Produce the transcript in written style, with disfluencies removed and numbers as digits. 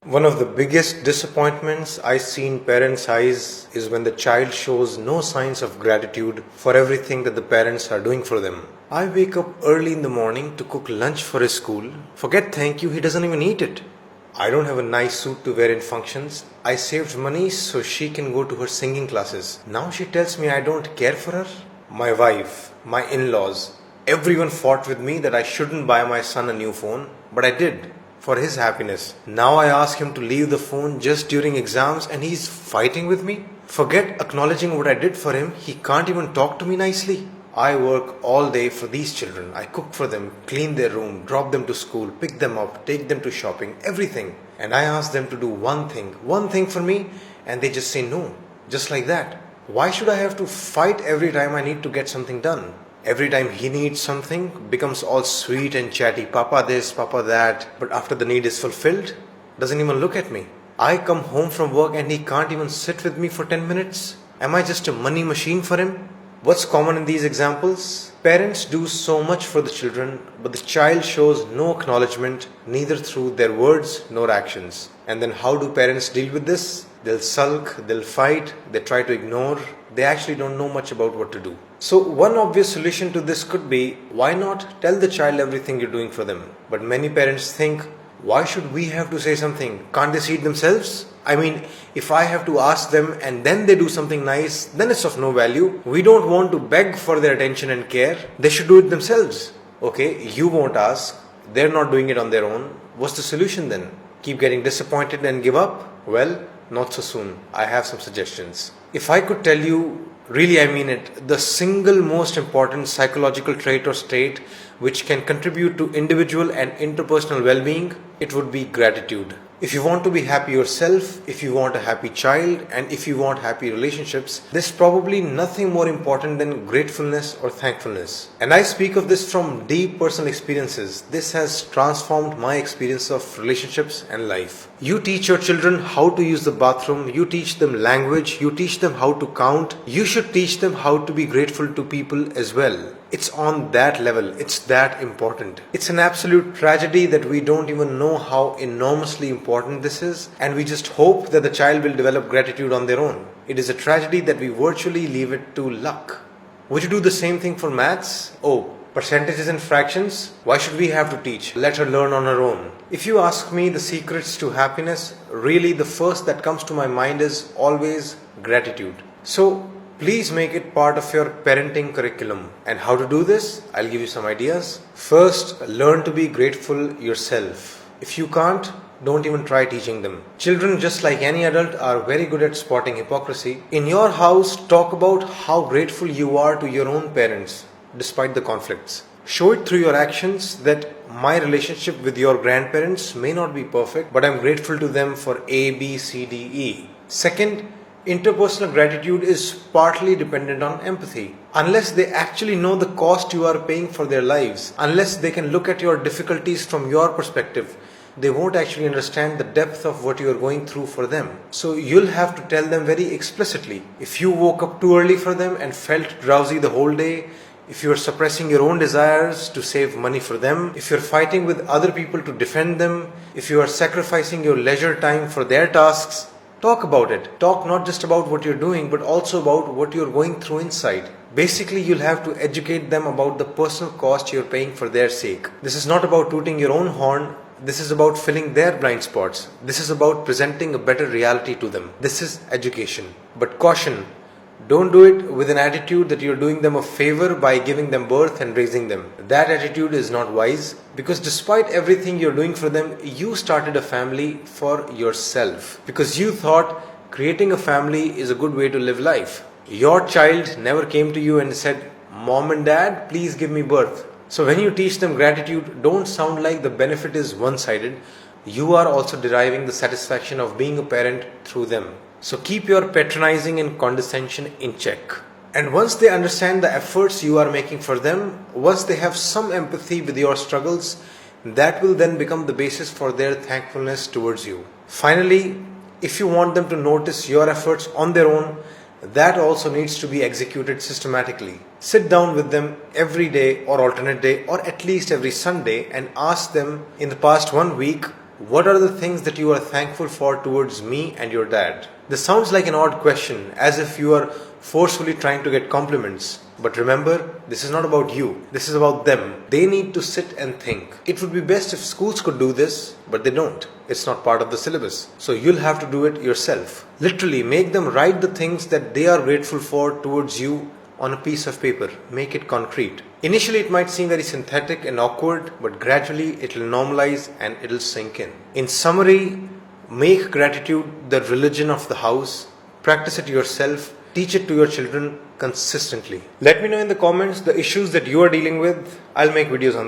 One of the biggest disappointments I see in parents' eyes is when the child shows no signs of gratitude for everything that the parents are doing for them. I wake up early in the morning to cook lunch for his school. Forget thank you, he doesn't even eat it. I don't have a nice suit to wear in functions. I saved money so she can go to her singing classes. Now she tells me I don't care for her. My wife, my in-laws, everyone fought with me that I shouldn't buy my son a new phone, but I did for his happiness. Now I ask him to leave the phone just during exams and he's fighting with me. Forget acknowledging what I did for him, he can't even talk to me nicely. I work all day for these children. I cook for them, clean their room, drop them to school, pick them up, take them to shopping, everything. And I ask them to do one thing for me, and they just say no, just like that. Why should I have to fight every time I need to get something done? Every time he needs something, becomes all sweet and chatty, Papa this, Papa that, but after the need is fulfilled, doesn't even look at me. I come home from work and he can't even sit with me for 10 minutes. Am I just a money machine for him? What's common in these examples? Parents do so much for the children, but the child shows no acknowledgement, neither through their words nor actions. And then how do parents deal with this? They'll sulk, they'll fight, they try to ignore. They actually don't know much about what to do. So one obvious solution to this could be, why not tell the child everything you're doing for them? But many parents think, why should we have to say something? Can't they see it themselves? I mean, if I have to ask them and then they do something nice, then it's of no value. We don't want to beg for their attention and care. They should do it themselves. Okay, you won't ask. They're not doing it on their own. What's the solution then? Keep getting disappointed and give up? Well, not so soon. I have some suggestions. If I could tell you, really I mean it, the single most important psychological trait or state which can contribute to individual and interpersonal well-being, it would be gratitude. If you want to be happy yourself, if you want a happy child, and if you want happy relationships, there's probably nothing more important than gratefulness or thankfulness. And I speak of this from deep personal experiences. This has transformed my experience of relationships and life. You teach your children how to use the bathroom, you teach them language, you teach them how to count. You should teach them how to be grateful to people as well. It's on that level. It's that important. It's an absolute tragedy that we don't even know how enormously important this is, and we just hope that the child will develop gratitude on their own. It is a tragedy that we virtually leave it to luck. Would you do the same thing for maths? Oh, percentages and fractions? Why should we have to teach? Let her learn on her own. If you ask me the secrets to happiness, really the first that comes to my mind is always gratitude. So, please make it part of your parenting curriculum. And how to do this? I'll give you some ideas. First, learn to be grateful yourself. If you can't, don't even try teaching them. Children, just like any adult, are very good at spotting hypocrisy. In your house, talk about how grateful you are to your own parents, despite the conflicts. Show it through your actions that my relationship with your grandparents may not be perfect, but I'm grateful to them for A, B, C, D, E. Second, interpersonal gratitude is partly dependent on empathy. Unless they actually know the cost you are paying for their lives, unless they can look at your difficulties from your perspective, they won't actually understand the depth of what you are going through for them. So you'll have to tell them very explicitly. If you woke up too early for them and felt drowsy the whole day, if you are suppressing your own desires to save money for them, if you're fighting with other people to defend them, if you are sacrificing your leisure time for their tasks, talk about it. Talk not just about what you're doing, but also about what you're going through inside. Basically, you'll have to educate them about the personal cost you're paying for their sake. This is not about tooting your own horn. This is about filling their blind spots. This is about presenting a better reality to them. This is education. But caution, don't do it with an attitude that you're doing them a favor by giving them birth and raising them. That attitude is not wise, because despite everything you're doing for them, you started a family for yourself. Because you thought creating a family is a good way to live life. Your child never came to you and said, "Mom and Dad, please give me birth." So when you teach them gratitude, don't sound like the benefit is one-sided. You are also deriving the satisfaction of being a parent through them. So keep your patronizing and condescension in check. And once they understand the efforts you are making for them, once they have some empathy with your struggles, that will then become the basis for their thankfulness towards you. Finally, if you want them to notice your efforts on their own, that also needs to be executed systematically. Sit down with them every day or alternate day or at least every Sunday and ask them, in the past 1 week, What are the things that you are thankful for towards me and your dad? This sounds like an odd question, as if you are forcefully trying to get compliments. But remember, this is not about you. This is about them. They need to sit and think. It would be best if schools could do this, but they don't. It's not part of the syllabus. So you'll have to do it yourself. Literally, make them write the things that they are grateful for towards you on a piece of paper. Make it concrete. Initially, it might seem very synthetic and awkward, but gradually it will normalize and it will sink in. In summary, make gratitude the religion of the house. Practice it yourself. Teach it to your children consistently. Let me know in the comments the issues that you are dealing with. I'll make videos on